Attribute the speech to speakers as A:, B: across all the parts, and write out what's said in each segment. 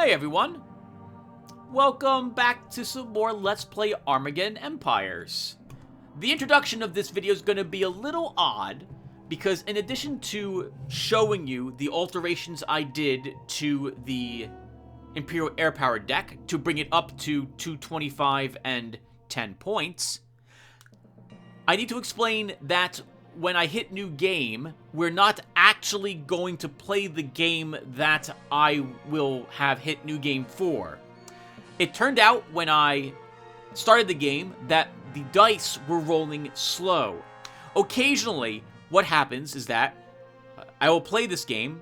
A: Hey everyone! Welcome back to some more Let's Play Armageddon Empires. The introduction of this video is going to be a little odd, because in addition to showing you the alterations I did to the Imperial Air Power deck to bring it up to 225 and 10 points, I need to explain that when I hit new game, we're not actually going to play the game that I will have hit new game for. It turned out when I started the game that the dice were rolling slow. Occasionally, what happens is that I will play this game,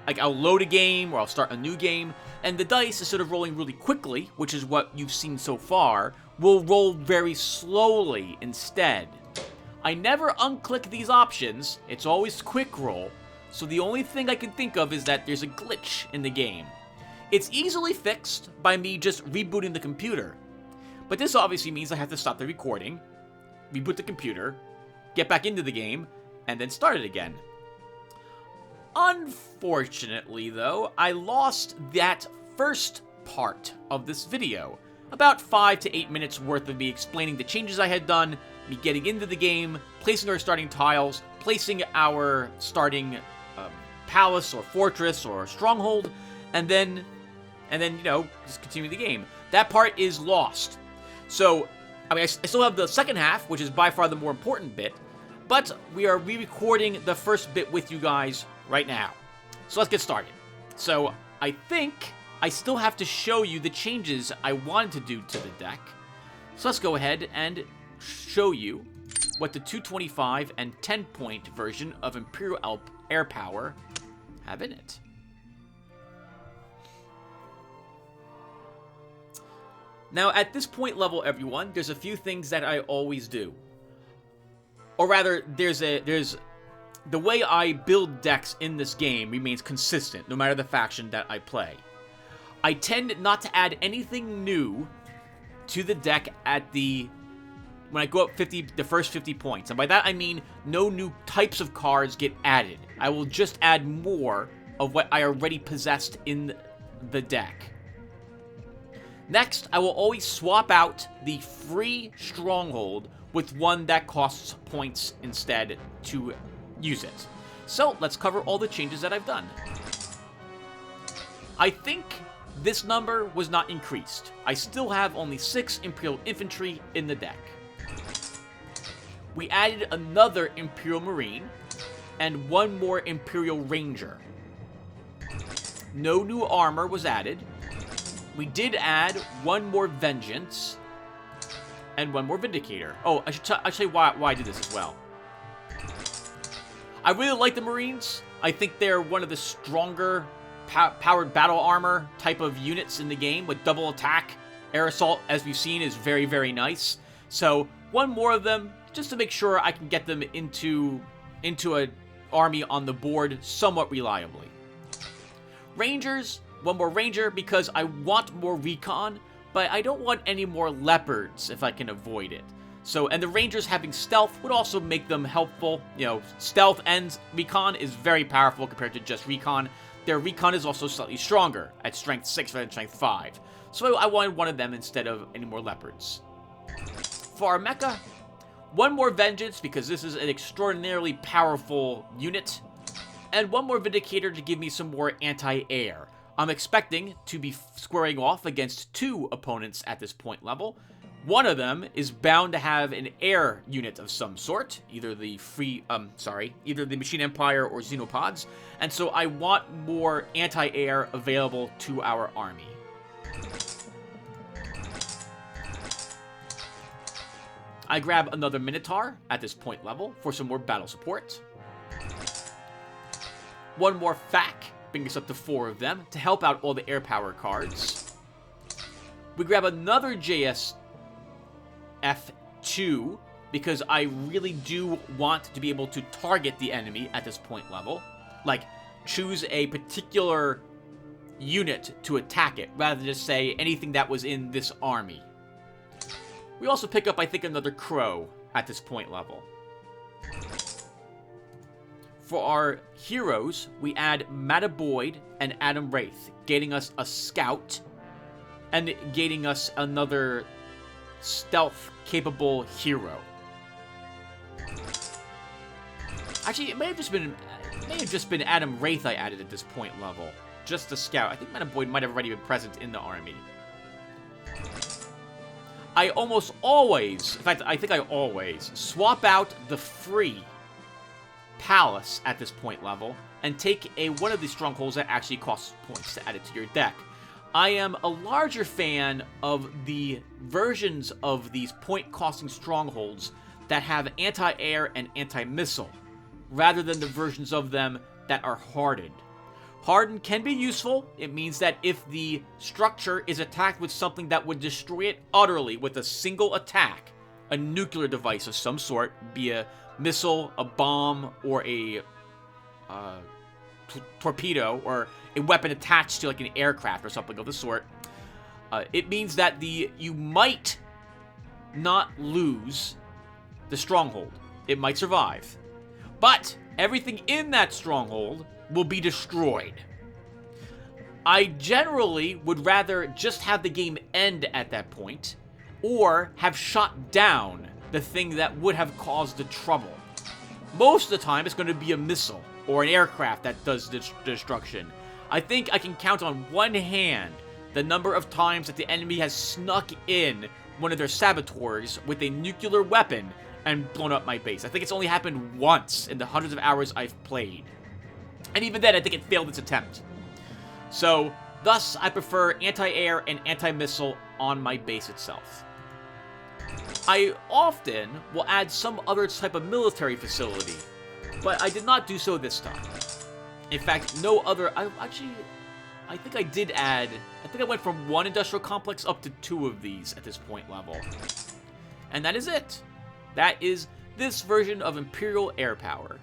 A: like I'll load a game or I'll start a new game, and the dice, instead of rolling really quickly, which is what you've seen so far, will roll very slowly instead. I never unclick these options, it's always quick roll, so the only thing I can think of is that there's a glitch in the game. It's easily fixed by me just rebooting the computer, but this obviously means I have to stop the recording, reboot the computer, get back into the game, and then start it again. Unfortunately though, I lost that first part of this video. About 5 to 8 minutes worth of me explaining the changes I had done, me getting into the game, placing our starting tiles, placing our starting palace or fortress or stronghold, and then, you know, just continue the game. That part is lost. So, I mean, I still have the second half, which is by far the more important bit, but we are re-recording the first bit with you guys right now. So let's get started. So, I think I still have to show you the changes I wanted to do to the deck. So let's go ahead and show you what the 225 and 10 point version of Imperial Air Power have in it. Now at this point level, everyone, there's a few things that I always do. Or rather, there's the way I build decks in this game remains consistent no matter the faction that I play. I tend not to add anything new to the deck when I go up the first 50 points. And by that I mean no new types of cards get added. I will just add more of what I already possessed in the deck. Next, I will always swap out the free stronghold with one that costs points instead to use it. So let's cover all the changes that I've done. I think this number was not increased. I still have only 6 Imperial Infantry in the deck. We added another Imperial Marine and one more Imperial Ranger. No new armor was added. We did add one more Vengeance and one more Vindicator. Oh, I should tell you why I did this as well. I really like the Marines. I think they're one of the stronger powered battle armor type of units in the game with double attack. Air assault, as we've seen, is very, very nice. So one more of them, just to make sure I can get them into an army on the board somewhat reliably. Rangers, one more Ranger because I want more recon, but I don't want any more leopards if I can avoid it. So, and the Rangers having stealth would also make them helpful. You know, stealth and recon is very powerful compared to just recon. Their recon is also slightly stronger, at strength 6 rather than strength 5. So I wanted one of them instead of any more leopards. For our mecha, one more Vengeance because this is an extraordinarily powerful unit, and one more Vindicator to give me some more anti-air. I'm expecting to be squaring off against 2 opponents at this point level. One of them is bound to have an air unit of some sort, either the Machine Empire or Xenopods, and so I want more anti-air available to our army. I grab another Minotaur at this point level for some more battle support. One more FAC, bring us up to 4 of them to help out all the air power cards. We grab another JS F2 because I really do want to be able to target the enemy at this point level. Like, choose a particular unit to attack it, rather than just say anything that was in this army. We also pick up, I think, another Crow at this point level. For our heroes, we add Mata Boyd and Adam Wraith, gaining us a scout and gaining us another stealth-capable hero. Actually, it may have just been Adam Wraith I added at this point level. Just the scout. I think Mata Boyd might have already been present in the army. I almost always, in fact, I think I always, swap out the free palace at this point level and take one of the strongholds that actually costs points to add it to your deck. I am a larger fan of the versions of these point-costing strongholds that have anti-air and anti-missile, rather than the versions of them that are hardened. Hardened can be useful. It means that if the structure is attacked with something that would destroy it utterly with a single attack, a nuclear device of some sort, be a missile, a bomb, or a torpedo, or a weapon attached to like an aircraft or something of the sort, it means that you might not lose the stronghold. It might survive. But everything in that stronghold will be destroyed. I generally would rather just have the game end at that point, or have shot down the thing that would have caused the trouble. Most of the time, it's going to be a missile or an aircraft that does destruction. I think I can count on one hand the number of times that the enemy has snuck in one of their saboteurs with a nuclear weapon and blown up my base. I think it's only happened once in the hundreds of hours I've played. And even then, I think it failed its attempt. So, thus, I prefer anti-air and anti-missile on my base itself. I often will add some other type of military facility, but I did not do so this time. In fact, no other... I think I did add... I think I went from one industrial complex up to 2 of these at this point level. And that is it. That is this version of Imperial Air Power.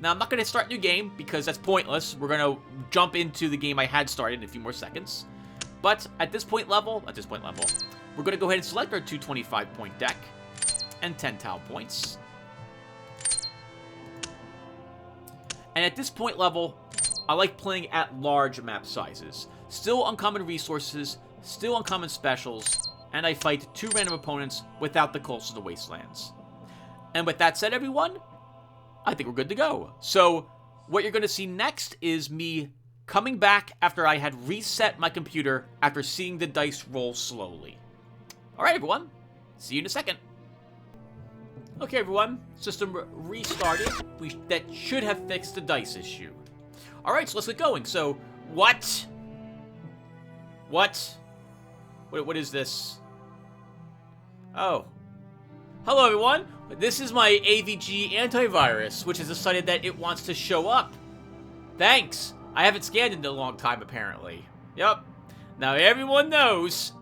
A: Now, I'm not going to start a new game, because that's pointless. We're going to jump into the game I had started in a few more seconds. But at this point level, we're going to go ahead and select our 225-point deck and 10 tile points. And at this point level, I like playing at large map sizes. Still uncommon resources, still uncommon specials, and I fight 2 random opponents without the Coals of the Wastelands. And with that said, everyone, I think we're good to go. So, what you're going to see next is me coming back after I had reset my computer after seeing the dice roll slowly. Alright, everyone. See you in a second. Okay, everyone. System restarted. That should have fixed the dice issue. Alright, so let's get going. So, what? What is this? Oh. Hello, everyone. This is my AVG antivirus, which has decided that it wants to show up. Thanks. I haven't scanned in a long time, apparently. Yep. Now everyone knows.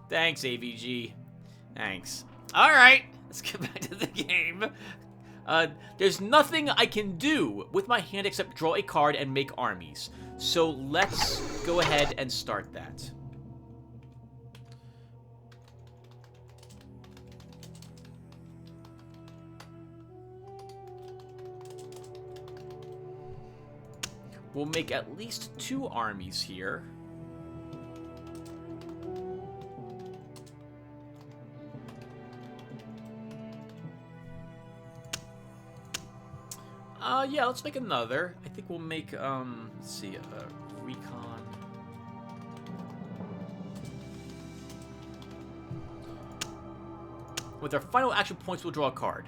A: Thanks, AVG. Thanks. Alright, let's get back to the game. There's nothing I can do with my hand except draw a card and make armies. So let's go ahead and start that. We'll make at least 2 armies here. Yeah, let's make another. I think we'll make, let's see, recon. With our final action points, we'll draw a card.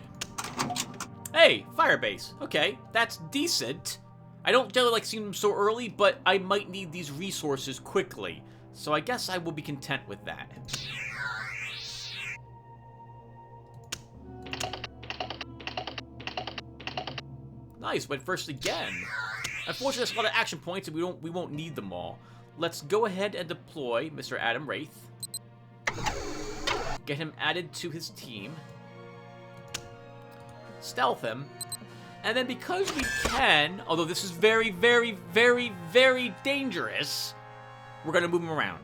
A: Hey, Firebase. Okay, that's decent. I don't generally like seeing them so early, but I might need these resources quickly. So I guess I will be content with that. Nice, went first again. Unfortunately, there's a lot of action points, and we won't need them all. Let's go ahead and deploy Mr. Adam Wraith. Get him added to his team. Stealth him. And then because we can, although this is very, very, very, very dangerous, we're going to move him around.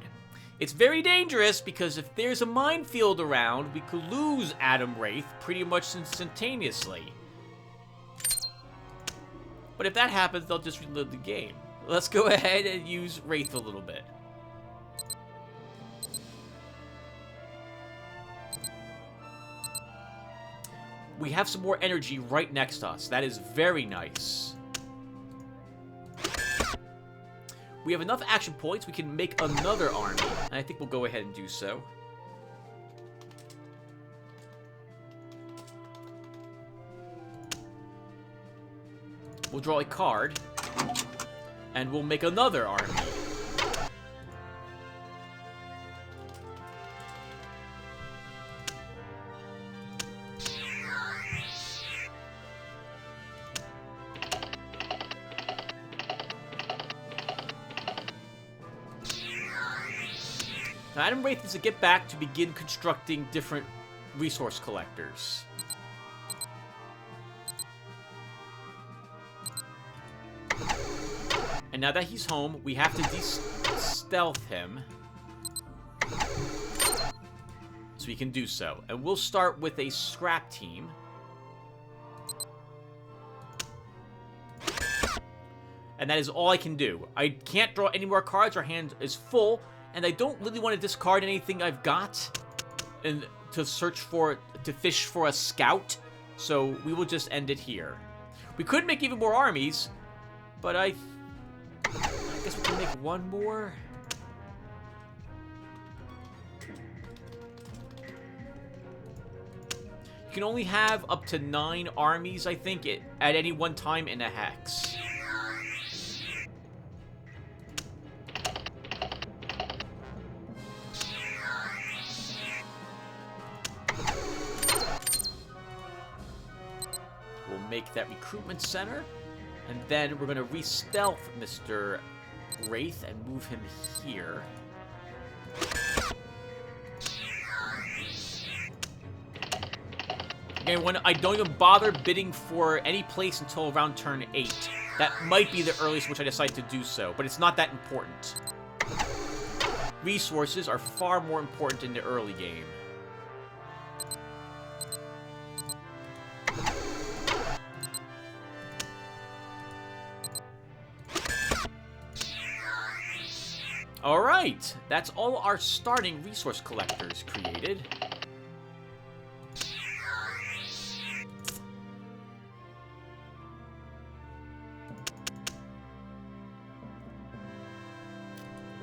A: It's very dangerous because if there's a minefield around, we could lose Adam Wraith pretty much instantaneously. But if that happens, they'll just reload the game. Let's go ahead and use Wraith a little bit. We have some more energy right next to us. That is very nice. We have enough action points. We can make another army. And I think we'll go ahead and do so. We'll draw a card. And we'll make another army. Now, Adam Wraith is to get back to begin constructing different resource collectors. And now that he's home, we have to stealth him. So we can do so. And we'll start with a scrap team. And that is all I can do. I can't draw any more cards. Our hand is full. And I don't really want to discard anything I've got and to fish for a scout. So we will just end it here. We could make even more armies, but I guess we can make one more. You can only have up to 9 armies, I think, at any one time in a hex. Make that recruitment center, and then we're going to re-stealth Mr. Wraith and move him here. Again, when I don't even bother bidding for any place until around turn 8. That might be the earliest which I decide to do so, but it's not that important. Resources are far more important in the early game. Alright, that's all our starting resource collectors created.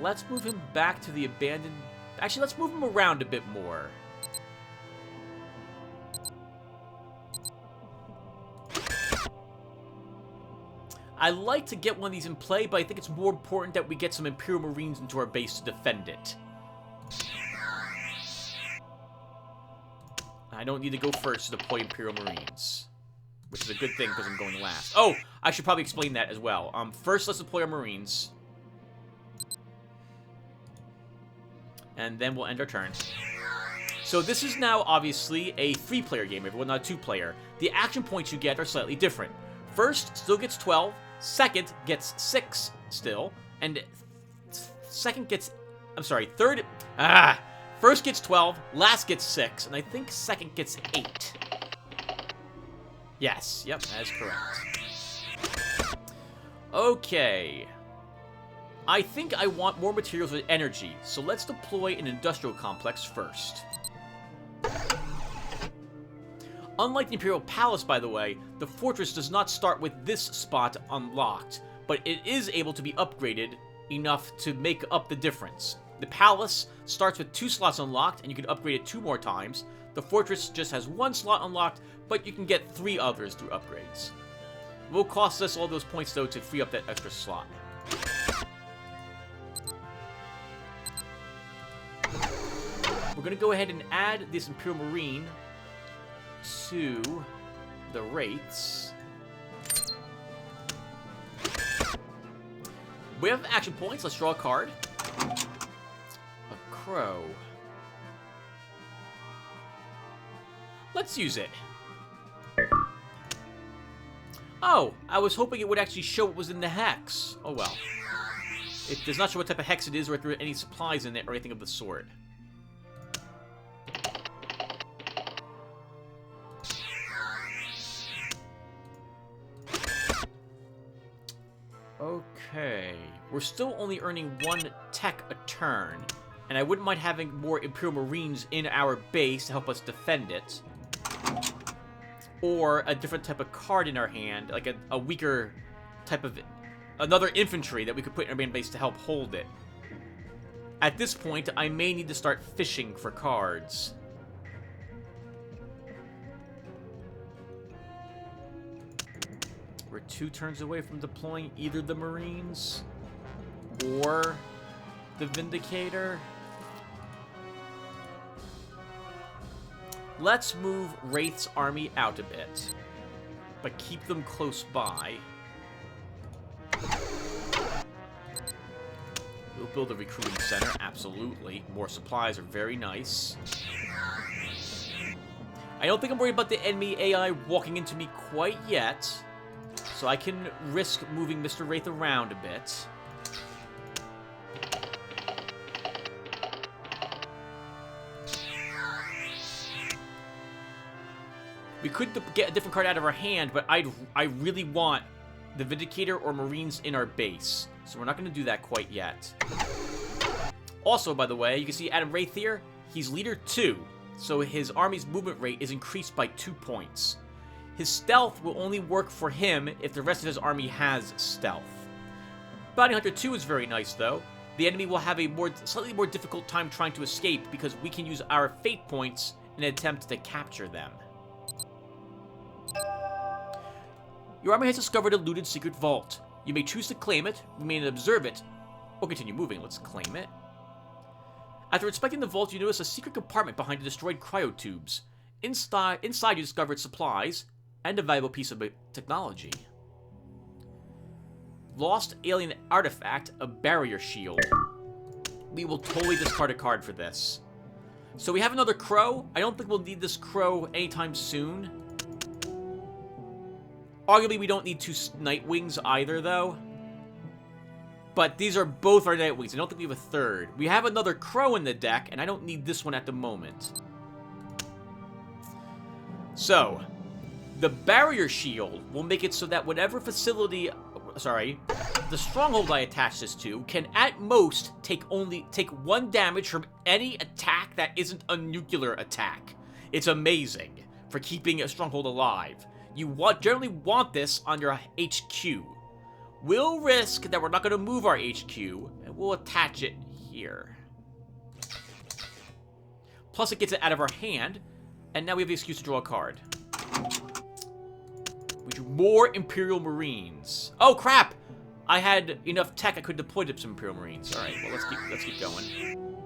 A: Let's move him back to the abandoned... Actually, let's move him around a bit more. I like to get one of these in play, but I think it's more important that we get some Imperial Marines into our base to defend it. I don't need to go first to deploy Imperial Marines, which is a good thing because I'm going last. Oh, I should probably explain that as well. First, let's deploy our Marines. And then we'll end our turn. So this is now, obviously, a 3-player game, everyone, not a 2-player. The action points you get are slightly different. First, still gets 12. Second gets 6 still. And second gets... I'm sorry, third... First gets 12, last gets 6, and I think second gets 8. Yes, yep, that is correct. Okay. I think I want more materials with energy, so let's deploy an industrial complex first. Unlike the Imperial Palace, by the way, the fortress does not start with this spot unlocked, but it is able to be upgraded enough to make up the difference. The palace starts with 2 slots unlocked, and you can upgrade it 2 more times. The fortress just has 1 slot unlocked, but you can get 3 others through upgrades. It will cost us all those points, though, to free up that extra slot. We're going to go ahead and add this Imperial Marine to the Wraiths. We have action points. Let's draw a card. A crow. Let's use it. Oh, I was hoping it would actually show what was in the hex. Oh well. It does not show what type of hex it is or if there are any supplies in it or anything of the sort. Okay. We're still only earning 1 tech a turn. And I wouldn't mind having more Imperial Marines in our base to help us defend it. Or a different type of card in our hand, like a weaker type of... another infantry that we could put in our main base to help hold it. At this point, I may need to start fishing for cards. We're 2 turns away from deploying either the Marines or the Vindicator. Let's move Wraith's army out a bit, but keep them close by. We'll build a recruiting center, absolutely. More supplies are very nice. I don't think I'm worried about the enemy AI walking into me quite yet, so I can risk moving Mr. Wraith around a bit. We could get a different card out of our hand, but I really want the Vindicator or Marines in our base. So we're not going to do that quite yet. Also, by the way, you can see Adam Wraith here. He's leader 2, so his army's movement rate is increased by 2 points. His stealth will only work for him if the rest of his army has stealth. Bounty Hunter 2 is very nice, though. The enemy will have a slightly more difficult time trying to escape because we can use our fate points in an attempt to capture them. Your army has discovered a looted secret vault. You may choose to claim it, remain and observe it, or continue moving. Let's claim it. After inspecting the vault, you notice a secret compartment behind the destroyed cryotubes. Inside you discovered supplies and a valuable piece of technology. Lost alien artifact, a barrier shield. We will totally discard a card for this. So we have another crow. I don't think we'll need this crow anytime soon. Arguably, we don't need 2 Nightwings either, though. But these are both our Nightwings. I don't think we have a third. We have another crow in the deck, and I don't need this one at the moment. So, the barrier shield will make it so that whatever facility... Sorry. The stronghold I attach this to can, at most, take 1 damage from any attack that isn't a nuclear attack. It's amazing for keeping a stronghold alive. You generally want this on your HQ. We'll risk that we're not going to move our HQ, and we'll attach it here. Plus, it gets it out of our hand, and now we have the excuse to draw a card. We drew more Imperial Marines. Oh, crap! I had enough tech I could deploy to some Imperial Marines. All right, well, let's keep going.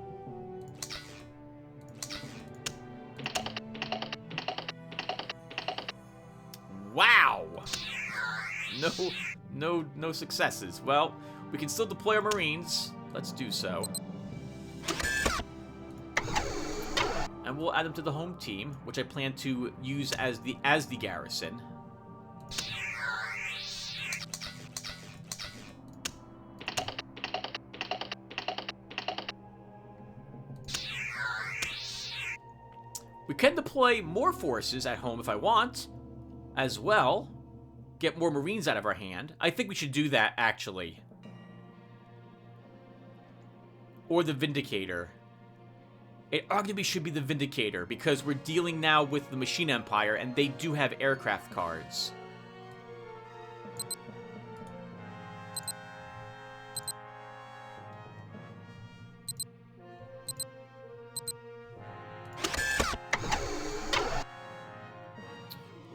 A: Wow! No successes. Well, we can still deploy our Marines. Let's do so. And we'll add them to the home team, which I plan to use as the garrison. We can deploy more forces at home if I want, as well. Get more Marines out of our hand. I think we should do that, actually. Or the Vindicator. It arguably should be the Vindicator, because we're dealing now with the Machine Empire, and they do have aircraft cards.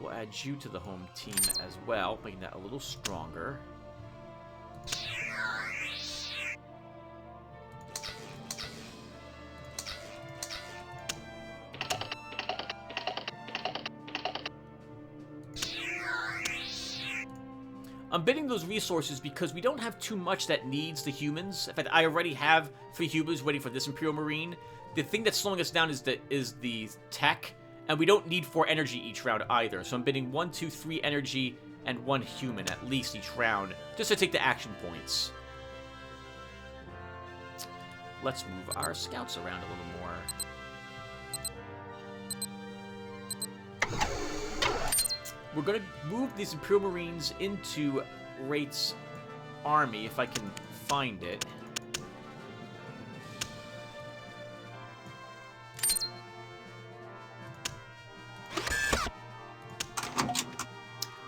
A: We'll add you to the home team as well, making that a little stronger. I'm bidding those resources because we don't have too much that needs the humans. In fact, I already have 3 humans waiting for this Imperial Marine. The thing that's slowing us down is the tech, and we don't need 4 energy each round either. So I'm bidding 1, 2, 3 energy and 1 human at least each round, just to take the action points. let's move our scouts around a little more. We're going to move these Imperial Marines into Wraith's army, if I can find it.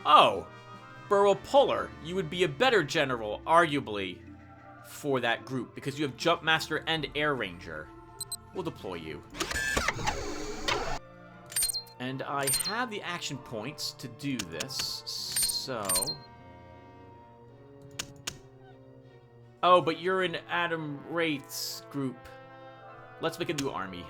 A: Oh! Burrow Puller, you would be a better general, arguably, for that group, because you have Jump Master and Air Ranger. We'll deploy you. And I have the action points to do this, so... Oh, but you're in Adam Wraith's group. Let's make a new army.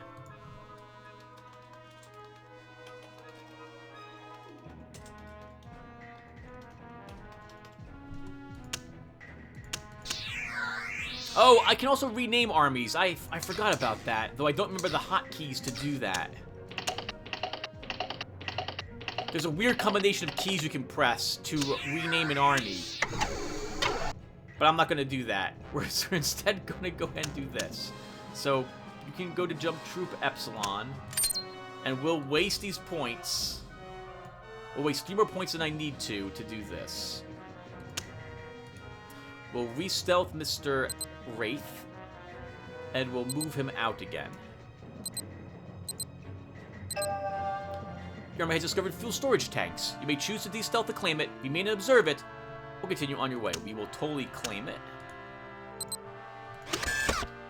A: Oh, I can also rename armies. I forgot about that, though I don't remember the hotkeys to do that. There's a weird combination of keys you can press to rename an army. But I'm not going to do that. We're instead going to go ahead and do this. So, you can go to Jump Troop Epsilon, and we'll waste these points. We'll waste 3 more points than I need to do this. We'll re-stealth Mr. Wraith, and we'll move him out again. Your army has discovered fuel storage tanks. You may choose to de-stealth to claim it. You may not observe it. We'll continue on your way. We will totally claim it.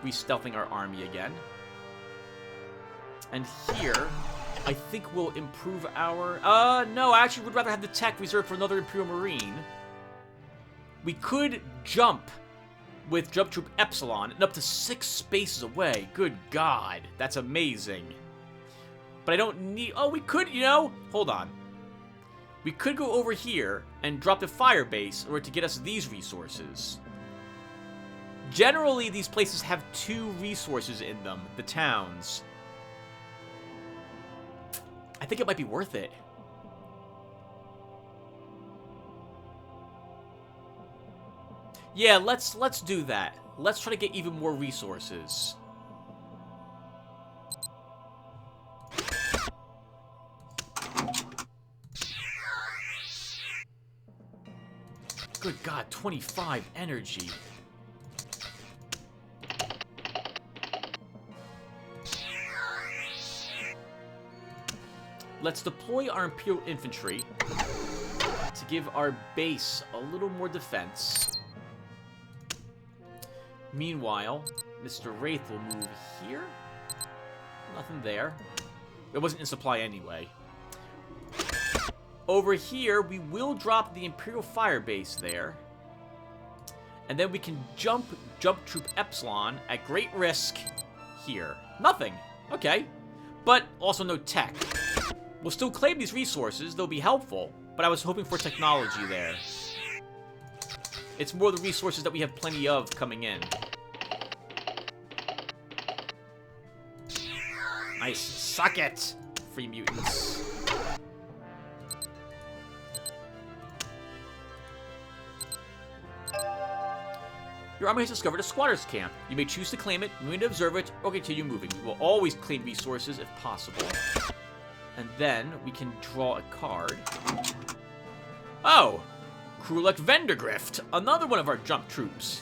A: Re-stealthing our army again. And here, I think we'll improve our... no, I actually would rather have the tech reserved for another Imperial Marine. We could jump with Jump Troop Epsilon and up to 6 spaces away. Good God, that's amazing. But I don't need... Oh, we could, you know... Hold on. We could go over here and drop the fire base in order to get us these resources. Generally, these places have 2 resources in them, the towns. I think it might be worth it. Yeah, let's do that. Let's try to get even more resources. Good God, 25 energy. Let's deploy our Imperial Infantry to give our base a little more defense. Meanwhile, Mr. Wraith will move here. Nothing there. It wasn't in supply anyway. Over here, we will drop the Imperial Fire Base there. And then we can jump Troop Epsilon at great risk here. Nothing. Okay. But also no tech. We'll still claim these resources. They'll be helpful. But I was hoping for technology there. It's more the resources that we have plenty of coming in. Nice. Suck it, free mutants. Your army has discovered a squatters camp. You may choose to claim it, you may observe it, or continue moving. We will always claim resources if possible. And then we can draw a card. Oh! Krulek Vendergrift, another one of our jump troops.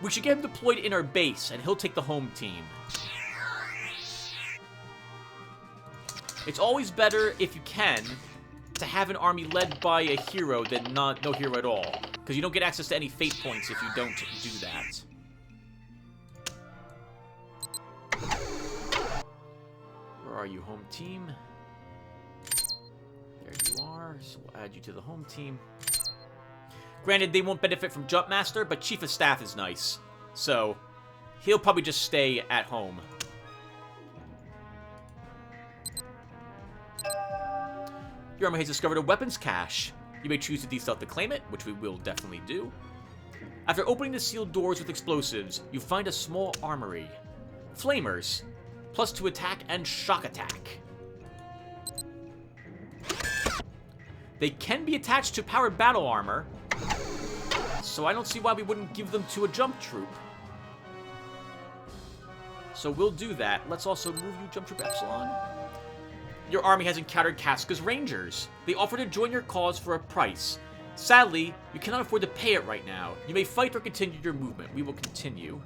A: We should get him deployed in our base, and he'll take the home team. It's always better, if you can, to have an army led by a hero than no hero at all. Because you don't get access to any fate points if you don't do that. Where are you, home team? There you are, so we'll add you to the home team. Granted, they won't benefit from Jump Master, but Chief of Staff is nice. So, he'll probably just stay at home. Your army has discovered a weapons cache. You may choose to de-stealth to claim it, which we will definitely do. After opening the sealed doors with explosives, you find a small armory. Flamers, +2 attack and shock attack. They can be attached to powered battle armor, So I don't see why we wouldn't give them to a jump troop. So we'll do that. Let's also move you, Jump Troop Epsilon. Your army has encountered Casca's Rangers. They offer to join your cause for a price. Sadly, you cannot afford to pay it right now. You may fight or continue your movement. We will continue.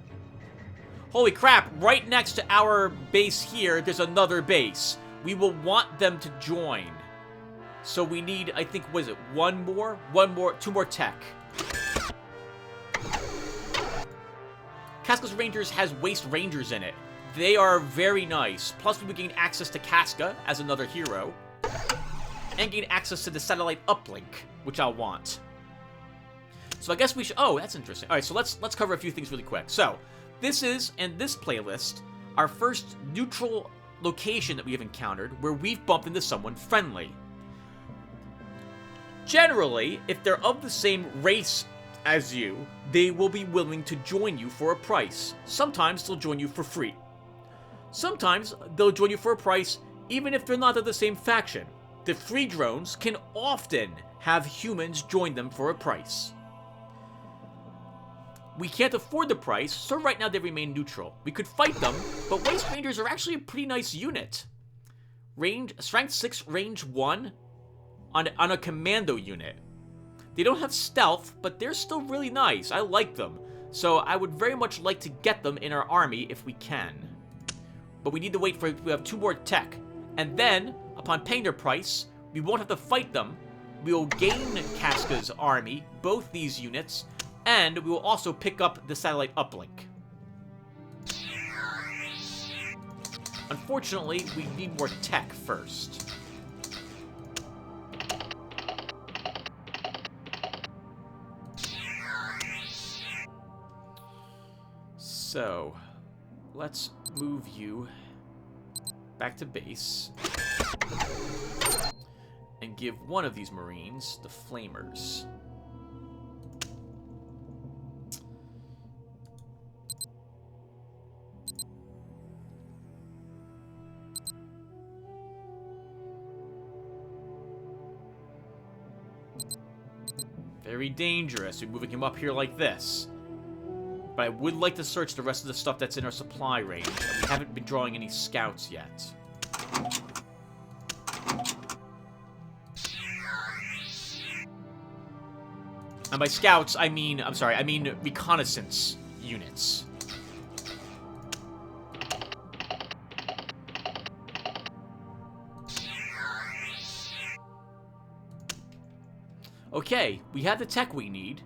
A: Holy crap, right next to our base here, there's another base. We will want them to join. So we need, I think, what is it, two more tech. Casca's Rangers has Waste Rangers in it. They are very nice. Plus, we would gain access to Casca as another hero. And gain access to the satellite uplink, which I'll want. So I guess we should... Oh, that's interesting. Alright, so let's cover a few things really quick. So, this is, in this playlist, our first neutral location that we have encountered where we've bumped into someone friendly. Generally, if they're of the same race as you, they will be willing to join you for a price. Sometimes they'll join you for free. Sometimes they'll join you for a price even if they're not of the same faction. The free drones can often have humans join them for a price. We can't afford the price, so right now they remain neutral. We could fight them, but Waste Rangers are actually a pretty nice unit. Strength 6, range 1 on a commando unit. They don't have stealth, but they're still really nice. I like them. So I would very much like to get them in our army if we can. But we need to wait for... We have 2 more tech. And then, upon paying their price, we won't have to fight them. We will gain Casca's army, both these units, and we will also pick up the satellite uplink. Unfortunately, we need more tech first. So, let's move you back to base and give one of these Marines the Flamers. Very dangerous. We're moving him up here like this. But I would like to search the rest of the stuff that's in our supply range. And we haven't been drawing any scouts yet. And by scouts, I mean reconnaissance units. Okay, we have the tech we need.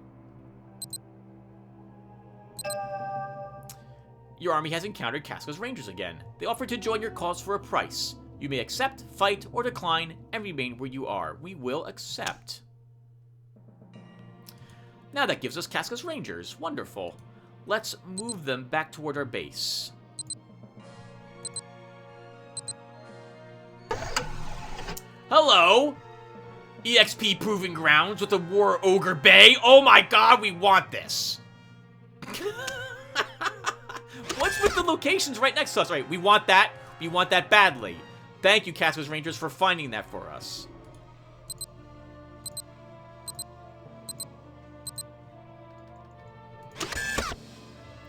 A: Your army has encountered Casca's Rangers again. They offer to join your cause for a price. You may accept, fight, or decline, and remain where you are. We will accept. Now that gives us Casca's Rangers. Wonderful. Let's move them back toward our base. Hello! EXP Proving Grounds with the War Ogre Bay. Oh my god, we want this. What's with the locations right next to us? Right, we want that. We want that badly. Thank you, Casca's Rangers, for finding that for us.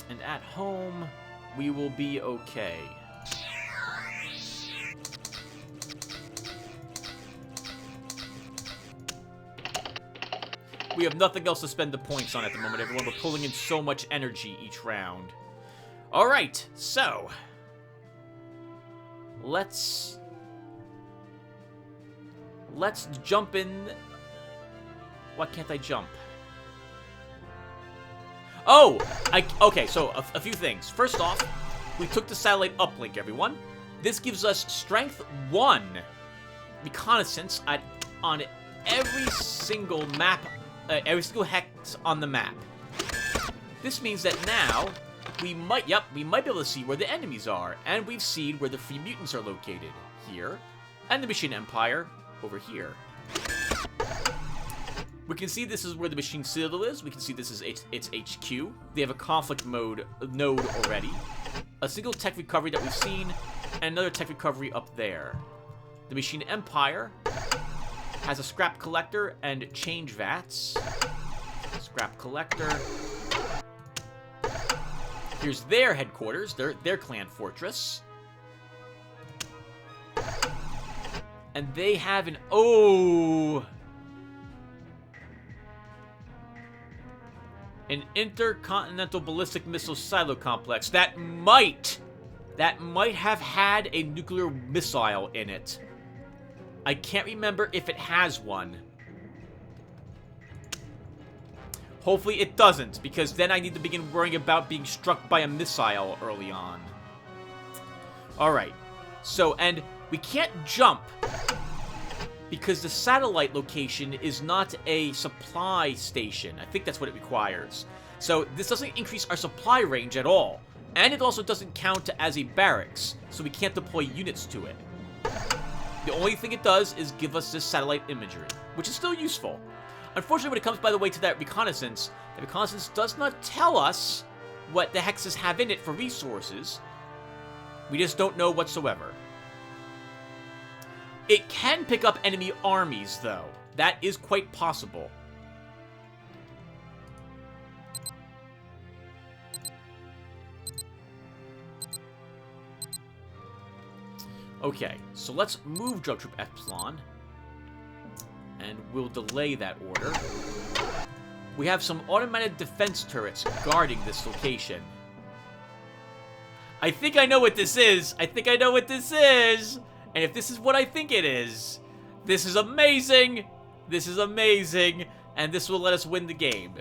A: And at home, we will be okay. We have nothing else to spend the points on at the moment, everyone. We're pulling in so much energy each round. Alright, so... Let's jump in... Why can't I jump? Oh! Okay, so a few things. First off, we took the satellite uplink, everyone. This gives us strength 1 reconnaissance on every single map, every single hex on the map. This means that now we might be able to see where the enemies are, and we've seen where the free mutants are located here, and the Machine Empire over here. We can see this is where the Machine Citadel is. We can see this is its HQ. They have a conflict mode node already. A single tech recovery that we've seen, and another tech recovery up there. The Machine Empire has a scrap collector and change vats. Scrap collector. Here's their headquarters, their clan fortress. And they have an... Oh! An intercontinental ballistic missile silo complex that might have had a nuclear missile in it. I can't remember if it has one. Hopefully it doesn't, because then I need to begin worrying about being struck by a missile early on. Alright. So, and we can't jump because the satellite location is not a supply station. I think that's what it requires. So this doesn't increase our supply range at all. And it also doesn't count as a barracks, so we can't deploy units to it. The only thing it does is give us this satellite imagery, which is still useful. Unfortunately, when it comes, by the way, to that reconnaissance, the reconnaissance does not tell us what the hexes have in it for resources. We just don't know whatsoever. It can pick up enemy armies, though. That is quite possible. Okay, so let's move Drug Troop Epsilon. And we'll delay that order. We have some automated defense turrets guarding this location. I think I know what this is. I think I know what this is. And if this is what I think it is, this is amazing. This is amazing. And this will let us win the game.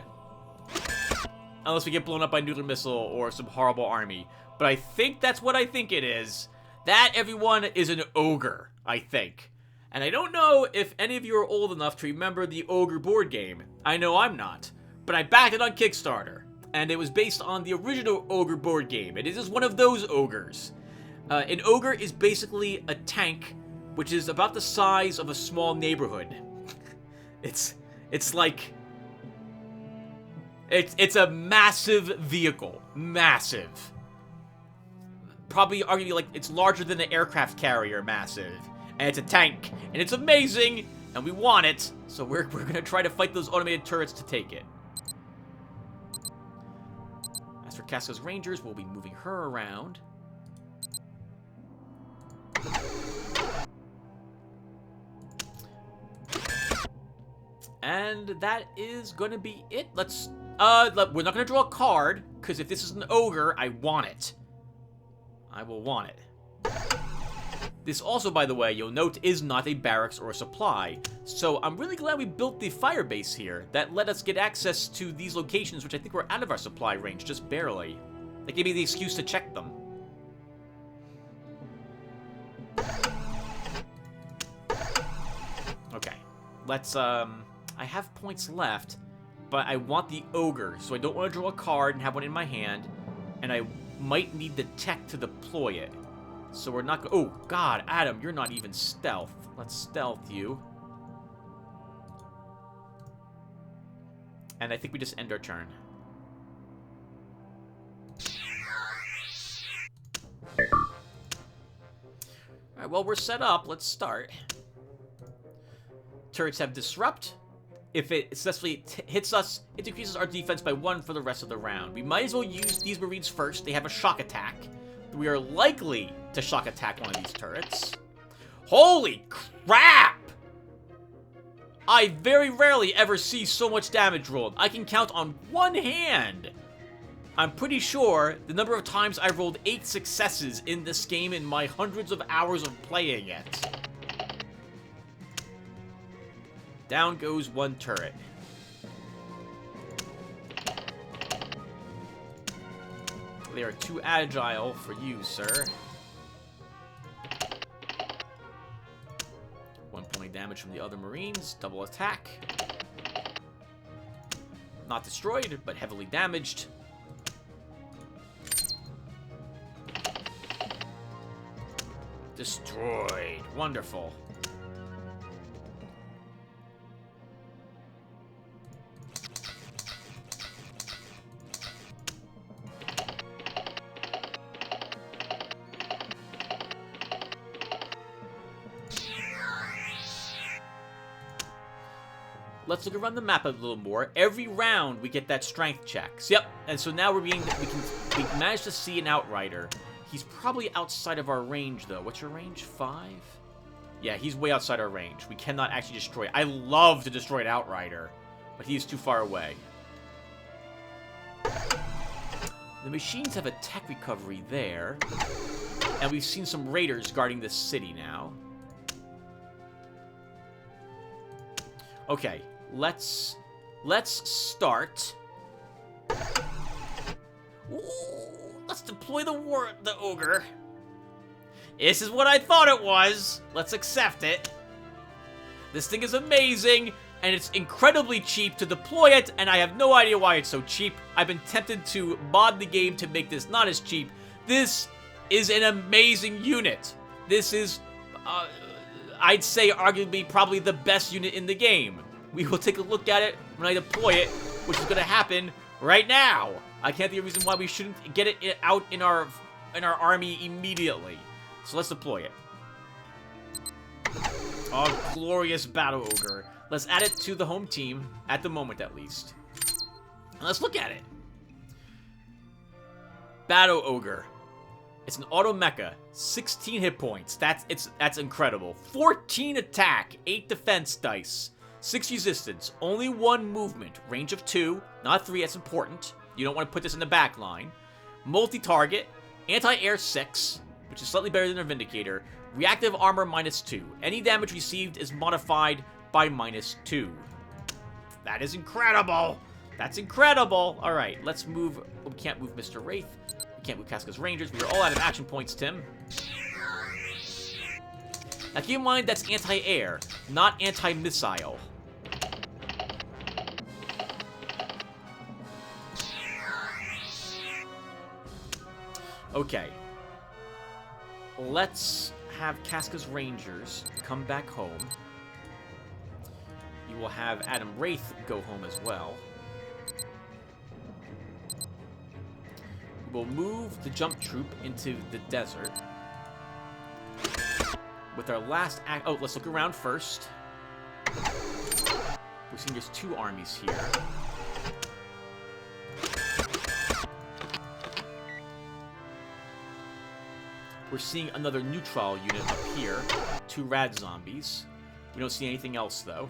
A: Unless we get blown up by a nuclear missile or some horrible army. But I think that's what I think it is. That, everyone, is an ogre, I think. And I don't know if any of you are old enough to remember the Ogre board game. I know I'm not. But I backed it on Kickstarter. And it was based on the original Ogre board game. And it is one of those ogres. An ogre is basically a tank, which is about the size of a small neighborhood. It's like... It's a massive vehicle. Massive. Probably arguably like it's larger than an aircraft carrier massive. And it's a tank. And it's amazing. And we want it. So we're going to try to fight those automated turrets to take it. As for Casca's Rangers, we'll be moving her around. And that is going to be it. Let's... we're not going to draw a card. Because if this is an ogre, I want it. I will want it. This also, by the way, you'll note, is not a barracks or a supply. So I'm really glad we built the fire base here. That let us get access to these locations, which I think were out of our supply range, just barely. That gave me the excuse to check them. Okay. Let's, I have points left, but I want the ogre, so I don't want to draw a card and have one in my hand. And I might need the tech to deploy it. So we're not... Oh, God, Adam, you're not even stealth. Let's stealth you. And I think we just end our turn. Alright, well, we're set up. Let's start. Turrets have Disrupt. If it successfully hits us, it decreases our defense by 1 for the rest of the round. We might as well use these Marines first. They have a shock attack. We are likely to shock attack one of these turrets. Holy crap! I very rarely ever see so much damage rolled. I can count on one hand. I'm pretty sure the number of times I rolled 8 successes in this game in my hundreds of hours of playing it. Down goes one turret. They are too agile for you, sir. 1 point damage from the other Marines. Double attack. Not destroyed, but heavily damaged. Destroyed. Wonderful. let's look around the map a little more. Every round, we get that strength checks. Yep, and so now we managed to see an Outrider. He's probably outside of our range, though. What's your range? 5? Yeah, he's way outside our range. We cannot actually destroy it. I love to destroy an Outrider, but he is too far away. The machines have a tech recovery there. And we've seen some raiders guarding this city now. Okay, let's start. Ooh, let's deploy the ogre. This is what I thought it was. Let's accept it. This thing is amazing, and it's incredibly cheap to deploy it, and I have no idea why it's so cheap. I've been tempted to mod the game to make this not as cheap. This is an amazing unit. This is, I'd say, arguably probably the best unit in the game. We will take a look at it when I deploy it, which is going to happen right now. I can't think of a reason why we shouldn't get it out in our army immediately. So let's deploy it. Oh, glorious Battle Ogre. Let's add it to the home team, at the moment at least. And let's look at it. Battle Ogre. It's an auto mecha, 16 hit points. That's incredible. 14 attack, 8 defense dice, 6 resistance, only 1 movement, range of 2, not 3. That's important. You don't want to put this in the back line. Multi-target, anti-air 6, which is slightly better than a Vindicator. Reactive armor -2. Any damage received is modified by -2. That is incredible. That's incredible. All right, let's move. We can't move Mr. Wraith. We can't move Casca's Rangers. We are all out of action points, Tim. Now keep in mind that's anti-air, not anti-missile. Okay. Let's have Casca's Rangers come back home. You will have Adam Wraith go home as well. We'll move the jump troop into the desert. With our last act... Oh, let's look around first. We've seen there's 2 armies here. We're seeing another neutral unit up here. 2 rad zombies. We don't see anything else, though.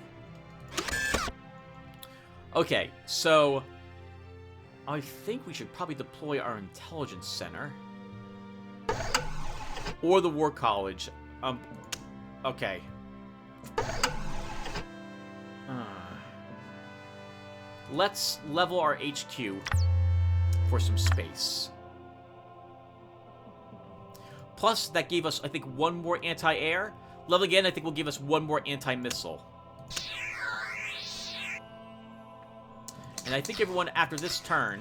A: Okay, so... I think we should probably deploy our intelligence center. Or the war college. Okay. Let's level our HQ for some space. Plus, that gave us, I think, 1 more anti-air. Level again, I think, will give us 1 more anti-missile. And I think everyone, after this turn,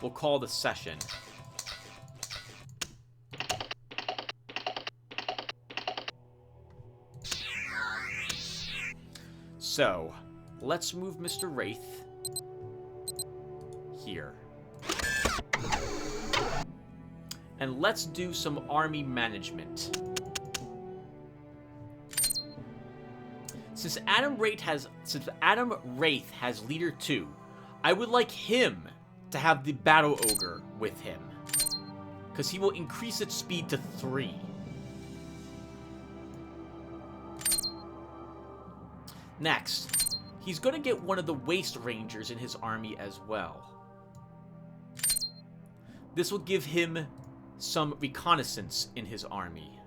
A: will call the session. So, let's move Mr. Wraith here. And let's do some army management. Since Adam Wraith has leader 2, I would like him to have the Battle Ogre with him, because he will increase its speed to 3. Next, he's going to get one of the Waste Rangers in his army as well. This will give him some reconnaissance in his army.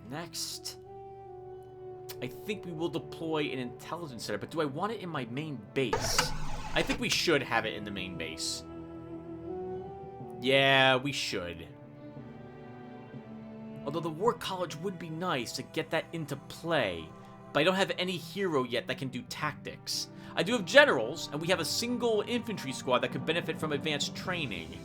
A: Next, I think we will deploy an intelligence center, but do I want it in my main base? I think we should have it in the main base. Yeah, we should. Although the War College would be nice to get that into play, but I don't have any hero yet that can do tactics. I do have generals, and we have a single infantry squad that could benefit from advanced training.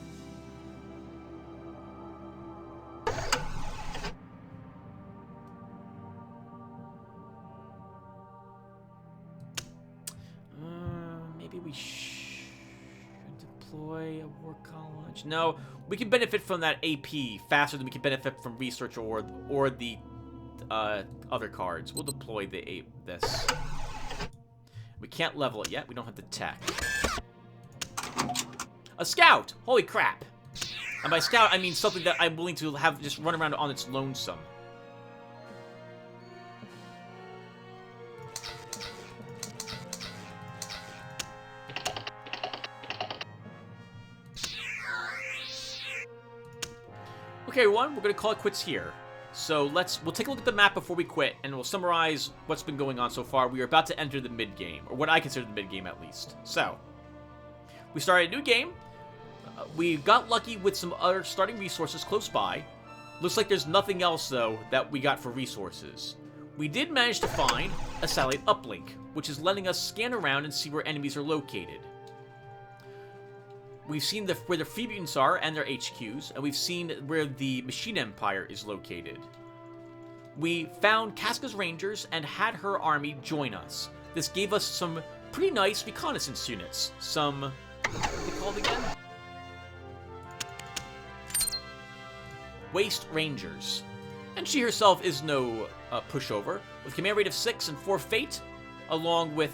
A: Maybe deploy a war college. No, we can benefit from that AP faster than we can benefit from research or the other cards. We'll deploy this. We can't level it yet. We don't have the tech. A scout! Holy crap! And by scout, I mean something that I'm willing to have just run around on its lonesome. Okay, everyone, we're gonna call it quits here. So we'll take a look at the map before we quit, and we'll summarize what's been going on so far. We are about to enter the mid-game, or what I consider the mid-game at least. So, we started a new game. We got lucky with some other starting resources close by. Looks like there's nothing else, though, that we got for resources. We did manage to find a satellite uplink, which is letting us scan around and see where enemies are located. We've seen where the free mutants are and their HQs, and we've seen where the Machine Empire is located. We found Casca's Rangers and had her army join us. This gave us some pretty nice reconnaissance units. Some... what are they called again? Waste Rangers. And she herself is no pushover. With command rate of 6 and 4 fate, along with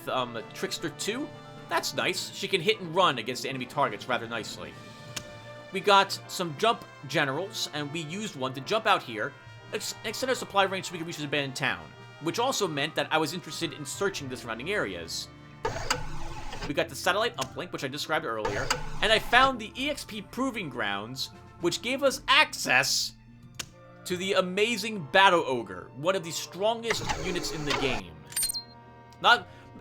A: Trickster 2. That's nice. She can hit and run against enemy targets rather nicely. We got some jump generals, and we used one to jump out here, extend our supply range so we could reach the abandoned town, which also meant that I was interested in searching the surrounding areas. We got the satellite uplink, which I described earlier, and I found the EXP Proving Grounds, which gave us access to the amazing Battle Ogre, one of the strongest units in the game.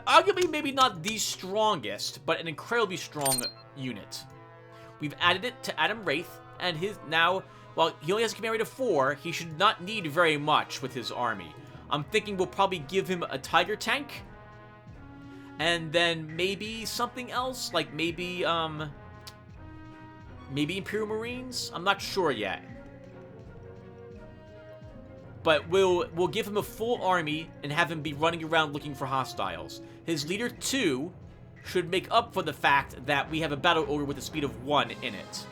A: Arguably, maybe not the strongest, but an incredibly strong unit. We've added it to Adam Wraith, and while he only has a command rate of 4, he should not need very much with his army. I'm thinking we'll probably give him a Tiger tank, and then maybe something else, like maybe Imperial Marines? I'm not sure yet. But we'll give him a full army and have him be running around looking for hostiles. His leader 2 should make up for the fact that we have a Battle Ogre with a speed of 1 in it.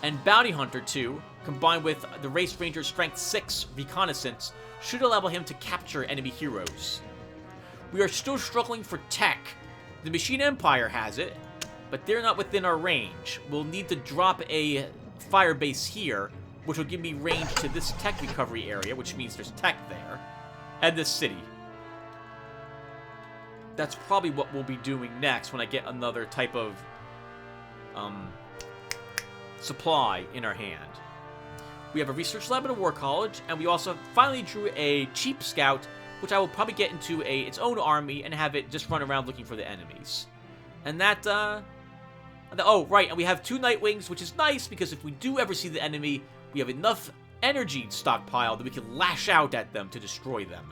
A: And Bounty Hunter 2, combined with the Race Ranger Strength 6 Reconnaissance, should allow him to capture enemy heroes. We are still struggling for tech. The Machine Empire has it, but they're not within our range. We'll need to drop a fire base here, which will give me range to this tech recovery area, which means there's tech there, and this city. That's probably what we'll be doing next when I get another type of supply in our hand. We have a research lab at a war college, and we also finally drew a cheap scout, which I will probably get into its own army and have it just run around looking for the enemies. And that, oh, right, and we have 2 Nightwings, which is nice, because if we do ever see the enemy, we have enough energy stockpiled that we can lash out at them to destroy them.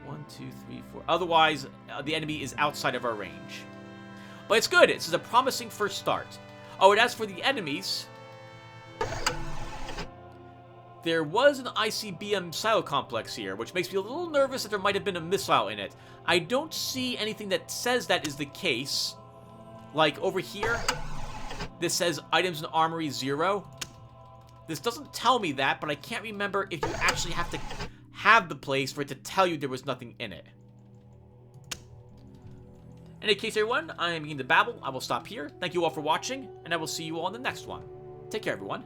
A: 1, 2, 3, 4. Otherwise, the enemy is outside of our range. But it's good. This is a promising first start. Oh, and as for the enemies, there was an ICBM silo complex here, which makes me a little nervous that there might have been a missile in it. I don't see anything that says that is the case. Like, over here, this says items in armory 0. This doesn't tell me that, but I can't remember if you actually have to have the place for it to tell you there was nothing in it. In any case, everyone, I am beginning to babble. I will stop here. Thank you all for watching, and I will see you all in the next one. Take care, everyone.